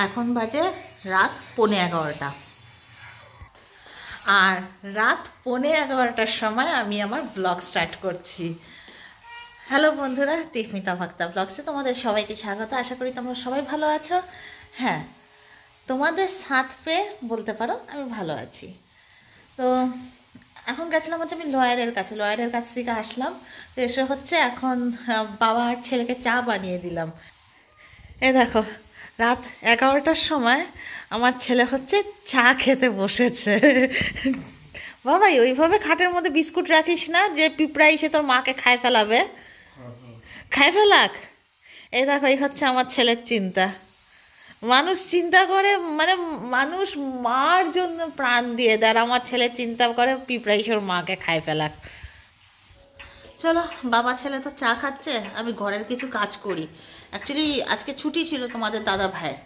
এখন বাজে রাত 11:15। আর রাত 11:15টার সময় আমি আমার ব্লগ স্টার্ট করছি। হ্যালো বন্ধুরা, তিফমিতা ভাক্তা ব্লগসে তোমাদের সবাইকে স্বাগত। আশা করি তোমরা সবাই ভালো আছো। হ্যাঁ, তোমাদের সাথ পেয়ে বলতে পারো আমি ভালো আছি। তো এখন গেছিলাম হচ্ছে আমি লয়ারের কাছ থেকে আসলাম। তো এসে হচ্ছে এখন বাবা আর ছেলেকে চা বানিয়ে দিলাম। এ দেখো, রাত 11টার সময় আমার ছেলে হচ্ছে চা খেতে বসেছে। বাবাই, ওইভাবে খাটের মধ্যে বিস্কুট রাখিস না যে পিঁপড়া এসে তোর মাকে খায় ফেলাবে। খায় ফেলাক। এই দেখো, এই হচ্ছে আমার ছেলের চিন্তা। মানুষ চিন্তা করে, মানে মানুষ মার জন্য প্রাণ দিয়ে দেয়, আর আমার ছেলে চিন্তা করে পিঁপড়া এসে ওর মাকে খায় ফেলাক। চলো, বাবা ছেলে তো চা খাচ্ছে, আমি ঘরের কিছু কাজ করি। অ্যাকচুয়ালি আজকে ছুটি ছিল তোমাদের দাদা ভাইয়ের।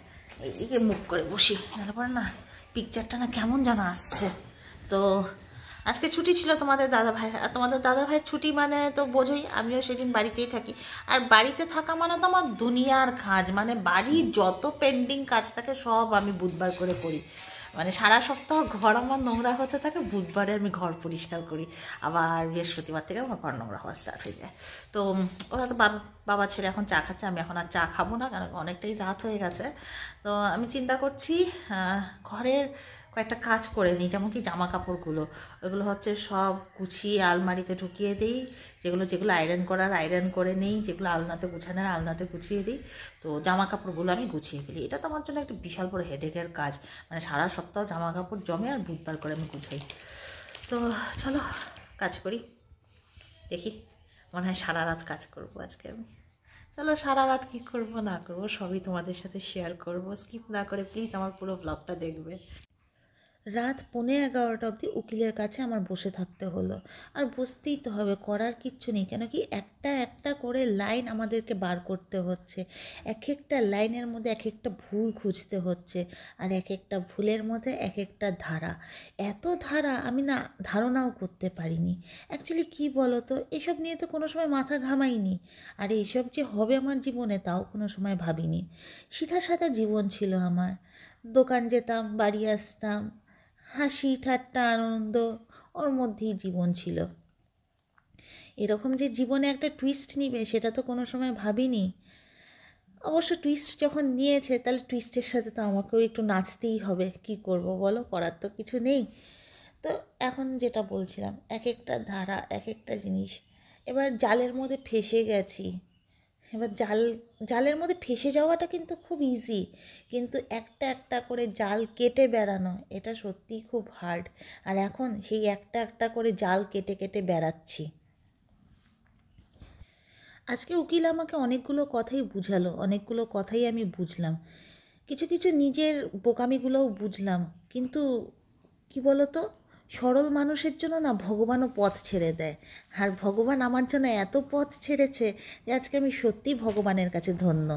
এইদিকে মুখ করে বসি, তারপর না পিকচারটা না কেমন যেন আসছে। তো আজকে ছুটি ছিল তোমাদের দাদা ভাইয়ের, আর তোমাদের দাদা ভাইয়ের ছুটি মানে তো বোঝোই, আমিও সেদিন বাড়িতেই থাকি। আর বাড়িতে থাকা মানে তো আমার দুনিয়ার কাজ, মানে বাড়ির যত পেন্ডিং কাজ থাকে সব আমি বুধবার করে করি। মানে সারা সপ্তাহ ঘর আমার নোংরা হতে থাকে, বুধবারে আমি ঘর পরিষ্কার করি, আবার বৃহস্পতিবার থেকে আমার ঘর নোংরা হওয়া স্টার্ট হয়ে যায়। তো ওরা তো বাবা ছেলে এখন চা খাচ্ছে, আমি এখন আর চা খাবো না, কারণ অনেকটাই রাত হয়ে গেছে। তো আমি চিন্তা করছি ঘরের কয়েকটা কাজ করে নিই, যেমন কি জামা কাপড়গুলো, ওগুলো হচ্ছে সব গুছিয়ে আলমারিতে ঢুকিয়ে দিই। যেগুলো আয়রন করার আয়রন করে নিই, যেগুলো আলনাতে গুছানোর আলনাতে গুছিয়ে দিই। তো জামা কাপড়গুলো আমি গুছিয়ে ফেলি। এটা তো আমার জন্য একটা বিশাল বড় হেডেকের কাজ, মানে সারা সপ্তাহ জামা কাপড় জমে আর বুধবার করে আমি গুছাই। তো চলো কাজ করি, দেখি মনে হয় সারা রাত কাজ করবো আজকে আমি। চলো, সারা রাত কী করবো না করবো সবই তোমাদের সাথে শেয়ার করবো। স্কিপ না করে প্লিজ আমার পুরো ব্লগটা দেখবে। রাত 11:15 অবধি উকিলের কাছে আমার বসে থাকতে হলো। আর বসতেই তো হবে, করার কিচ্ছু নেই। কেন কি একটা একটা করে লাইন আমাদেরকে বার করতে হচ্ছে, এক একটা লাইনের মধ্যে এক একটা ভুল খুঁজতে হচ্ছে, আর এক একটা ভুলের মধ্যে এক একটা ধারা। এত ধারা আমি না ধারণাও করতে পারিনি। অ্যাকচুয়ালি কী বলো তো, এসব নিয়ে তো কোনো সময় মাথা ঘামাইনি, আর এইসব যে হবে আমার জীবনে তাও কোনো সময় ভাবিনি। সিধা সাদা জীবন ছিল আমার। দোকান যেতাম, বাড়ি আসতাম, হাসি ঠাট্টা আনন্দ, ওর মধ্যেই জীবন ছিল। এরকম যে জীবনে একটা টুইস্ট নিবে সেটা তো কোনো সময় ভাবিনি। অবশ্য টুইস্ট যখন নিয়েছে তাহলে টুইস্টের সাথে তো আমাকেও একটু নাচতেই হবে। কি করব বলো, করার তো কিছু নেই। তো এখন যেটা বলছিলাম, এক একটা ধারা, এক একটা জিনিস। এবার জালের মধ্যে ফেঁসে গেছি। এবার জালের মধ্যে ফেঁসে যাওয়াটা কিন্তু খুব ইজি, কিন্তু একটা একটা করে জাল কেটে বেড়ানো এটা সত্যিই খুব হার্ড। আর এখন সেই একটা একটা করে জাল কেটে কেটে বেড়াচ্ছি। আজকে উকিল আমাকে অনেকগুলো কথাই বুঝালো, অনেকগুলো কথাই আমি বুঝলাম, কিছু কিছু নিজের বোকামিগুলোও বুঝলাম। কিন্তু কি বলো তো, সরল মানুষের জন্য না ভগবানও পথ ছেড়ে দেয়। আর ভগবান আমার জন্য এত পথ ছেড়েছে যে আজকে আমি সত্যিই ভগবানের কাছে ধন্য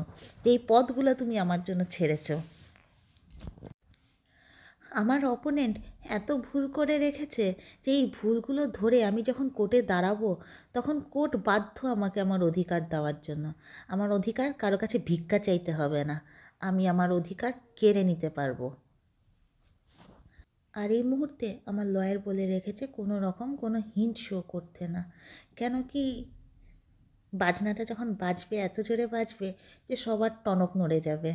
যে এই পথগুলো তুমি আমার জন্য ছেড়েছো। আমার অপোনেন্ট এত ভুল করে রেখেছে যে এই ভুলগুলো ধরে আমি যখন কোর্টে দাঁড়াবো তখন কোর্ট বাধ্য আমাকে আমার অধিকার দেওয়ার জন্য। আমার অধিকার কারো কাছে ভিক্ষা চাইতে হবে না, আমি আমার অধিকার কেড়ে নিতে পারবো। আর এই মুহূর্তে আমার লয়ার বলে রেখেছে কোনো রকম কোনো হিন্ট শো করতে না। কেন কি, বাজনাটা যখন বাজবে এত জোরে বাজবে যে সবার টনক নড়ে যাবে।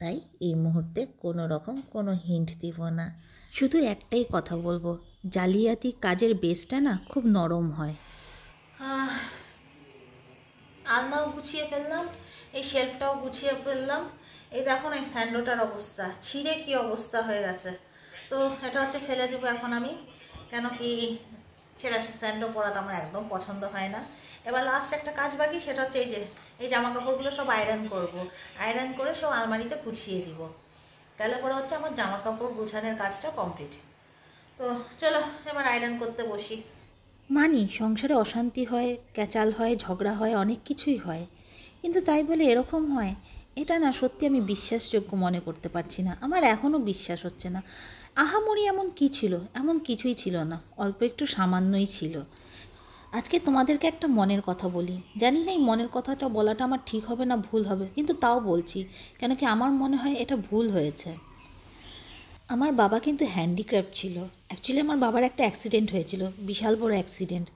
তাই এই মুহূর্তে কোনো রকম কোনো হিন্ট দিব না। শুধু একটাই কথা বলবো, জালিয়াতি কাজের বেসটা না খুব নরম হয়। আলনাও গুছিয়ে ফেললাম, এই শেলফটাও গুছিয়ে ফেললাম। এই দেখো না, এই স্যান্ডোটার অবস্থা ছিঁড়ে কি অবস্থা হয়ে গেছে। তো এটা হচ্ছে ফেলে দেবো এখন আমি। কেন কি, ছেঁড়া স্যান্ডো পরাটা আমার একদম পছন্দ হয় না। এবার লাস্ট একটা কাজ বাকি, সেটা হচ্ছে এই জামা কাপড়গুলো সব আয়রন করব। আয়রন করে সব আলমারিতে গুছিয়ে দিব, তাহলে পরে হচ্ছে আমার জামা কাপড় গুছানোর কাজটা কমপ্লিট। তো চলো এবার আয়রন করতে বসি। মানি সংসারে অশান্তি হয়, ক্যাচাল হয়, ঝগড়া হয়, অনেক কিছুই হয়, কিন্তু তাই বলে এরকম হয় এটা না সত্যি আমি বিশ্বাসযোগ্য মনে করতে পারছি না। আমার এখনও বিশ্বাস হচ্ছে না। আহামরি এমন কী ছিল? এমন কিছুই ছিল না, অল্প একটু সামান্যই ছিল। আজকে তোমাদেরকে একটা মনের কথা বলি। জানি না এই মনের কথাটা বলাটা আমার ঠিক হবে না ভুল হবে, কিন্তু তাও বলছি, কেন কি আমার মনে হয় এটা ভুল হয়েছে। আমার বাবা কিন্তু হ্যান্ডিক্রাফট ছিল। অ্যাকচুয়ালি আমার বাবার একটা অ্যাক্সিডেন্ট হয়েছিল, বিশাল বড় অ্যাক্সিডেন্ট।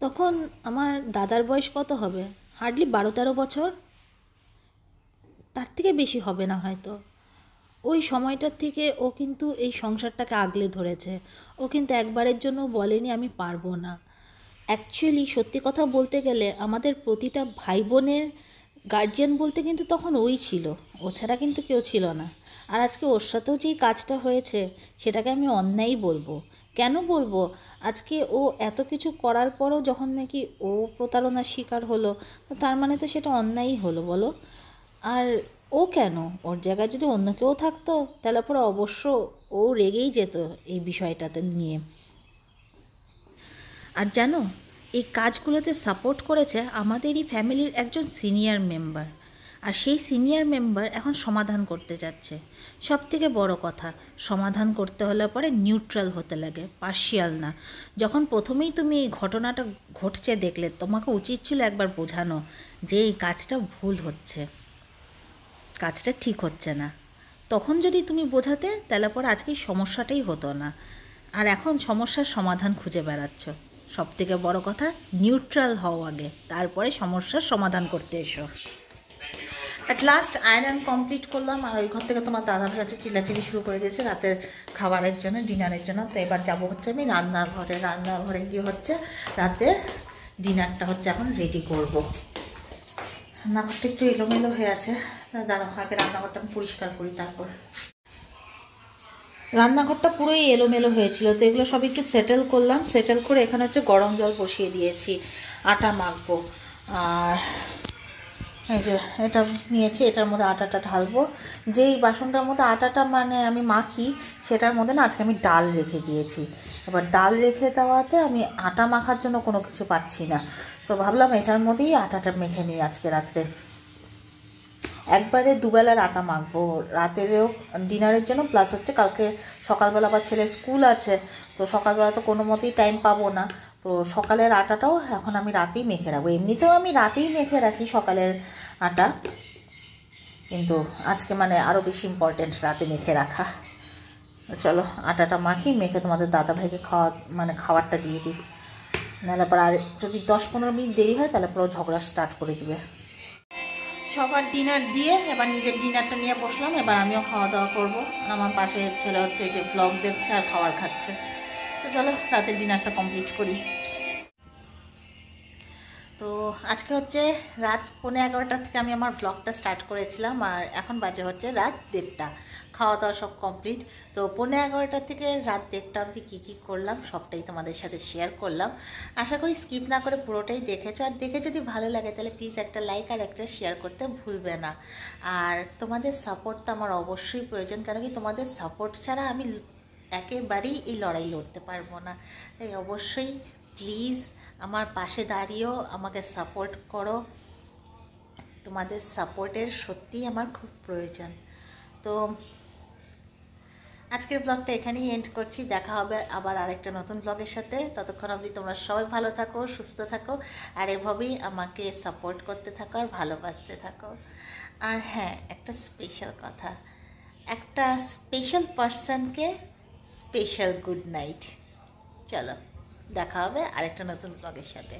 তখন আমার দাদার বয়স কত হবে, হার্ডলি 12-13 বছর, তার থেকে বেশি হবে না হয়তো। ওই সময়টার থেকে ও কিন্তু এই সংসারটাকে আগলে ধরেছে। ও কিন্তু একবারের জন্য বলেনি আমি পারবো না। অ্যাকচুয়ালি সত্যি কথা বলতে গেলে আমাদের প্রতিটা ভাই বোনের গার্জিয়ান বলতে কিন্তু তখন ওই ছিল, ও ছাড়া কিন্তু কেউ ছিল না। আর আজকে ওর সাথেও যেই কাজটা হয়েছে সেটাকে আমি অন্যায়ই বলবো। কেন বলবো? আজকে ও এত কিছু করার পরও যখন নাকি ও প্রতারণার শিকার হলো, তো তার মানে তো সেটা অন্যায়ই হলো, বলো। আর ও কেন, ওর জায়গায় যদি অন্য কেউ থাকতো তাহলে পরে অবশ্য ও রেগেই যেত এই বিষয়টাতে নিয়ে। আর জানো, এই কাজগুলোতে সাপোর্ট করেছে আমাদেরই ফ্যামিলির একজন সিনিয়র মেম্বার। আর সেই সিনিয়র মেম্বার এখন সমাধান করতে যাচ্ছে। সব থেকে বড় কথা, সমাধান করতে হলে পরে নিউট্রাল হতে লাগে, পার্শিয়াল না। যখন প্রথমেই তুমি এই ঘটনাটা ঘটছে দেখলে, তোমাকে উচিত ছিল একবার বোঝানো যে এই কাজটা ভুল হচ্ছে, কাজটা ঠিক হচ্ছে না। তখন যদি তুমি বোঝাতে তাহলে পরে আজকে এই সমস্যাটাই হতো না। আর এখন সমস্যার সমাধান খুঁজে বেড়াচ্ছ। সব থেকে বড় কথা, নিউট্রাল হও আগে, তারপরে সমস্যার সমাধান করতে এসো। অ্যাট লাস্ট আয়রন কমপ্লিট করলাম, আর ওই ঘর থেকে তোমার দাদা ভাই হচ্ছে চিল্লাচিল্লি শুরু করে দিয়েছে রাতের খাবারের জন্য, ডিনারের জন্য। তো এবার যাবো হচ্ছে আমি রান্নাঘরে গিয়ে হচ্ছে রাতের ডিনারটা হচ্ছে এখন রেডি করব। রান্নাঘরটা একটু এলোমেলো হয়ে আছে, দাঁড়াও আগে রান্নাঘরটা আমি পরিষ্কার করি তারপর। রান্নাঘরটা পুরোই এলোমেলো হয়েছিল, তো এগুলো সব একটু সেটেল করলাম। সেটেল করে এখানে হচ্ছে গরম জল বসিয়ে দিয়েছি, আটা মাখবো। আর এই যে এটা নিয়েছি, এটার মধ্যে আটাটা ঢালবো। যেই বাসনটার মধ্যে আটাটা মানে আমি মাখি, সেটার মধ্যে না আজকে আমি ডাল রেখে দিয়েছি। এবার ডাল রেখে দেওয়াতে আমি আটা মাখার জন্য কোনো কিছু পাচ্ছি না, তো ভাবলাম এটার মধ্যেই আটাটা মেখে নিই আজকে রাত্রে। একবারে দুবেলার আটা মাখবো, রাতেরও ডিনারের জন্য, প্লাস হচ্ছে কালকে সকালবেলা আবার ছেলে স্কুল আছে, তো সকালবেলা তো কোনো মতেই টাইম পাবো না। তো সকালের আটাটাও এখন আমি রাতেই মেখে রাখবো। এমনিতেও আমি রাতেই মেখে রাখি সকালের আটা, কিন্তু আজকে মানে আরও বেশি ইম্পর্টেন্ট রাতে মেখে রাখা। চলো আটাটা মাখি, মেখে তোমাদের দাদাভাইকে খাবারটা দিয়ে দিই। নাহলে পর আর যদি 10-15 মিনিট দেরি হয় তাহলে পুরো ঝগড়া স্টার্ট করে দিবে। সবার ডিনার দিয়ে এবার নিজের ডিনারটা নিয়ে বসলাম। এবার আমিও খাওয়া দাওয়া করবো। আর আমার পাশে ছেলে হচ্ছে যে ব্লগ দেখছে আর খাবার খাচ্ছে। তো চলো রাতের ডিনারটা কমপ্লিট করি। তো আজকে হচ্ছে রাত 11:15 থেকে আমি আমার ব্লগটা স্টার্ট করেছিলাম, আর এখন বাজে হচ্ছে রাত 1:30। খাওয়া দাওয়া সব কমপ্লিট। তো 11:15 থেকে রাত 1:30 অবধি কী করলাম সবটাই তোমাদের সাথে শেয়ার করলাম। আশা করি স্কিপ না করে পুরোটাই দেখেছো, আর দেখে যদি ভালো লাগে তাহলে প্লিজ একটা লাইক আর একটা শেয়ার করতে ভুলবে না। আর তোমাদের সাপোর্ট তো আমার অবশ্যই প্রয়োজন, কারণ কি তোমাদের সাপোর্ট ছাড়া আমি একেবারেই এই লড়াই লড়তে পারবো না। তাই অবশ্যই প্লিজ আমার পাশে দাঁড়িয়েও আমাকে সাপোর্ট করো। তোমাদের সাপোর্টের সত্যিই আমার খুব প্রয়োজন। তো আজকের ব্লগটা এখানেই এন্ড করছি। দেখা হবে আবার আরেকটা নতুন ব্লগের সাথে। ততক্ষণ অবধি তোমরা সবাই ভালো থাকো, সুস্থ থাকো, আর এভাবেই আমাকে সাপোর্ট করতে থাকো আর ভালোবাসতে থাকো। আর হ্যাঁ, একটা স্পেশাল কথা, একটা স্পেশাল পার্সনকে স্পেশাল গুড নাইট। চলো দেখা হবে আরেকটা নতুন ব্লগের সাথে।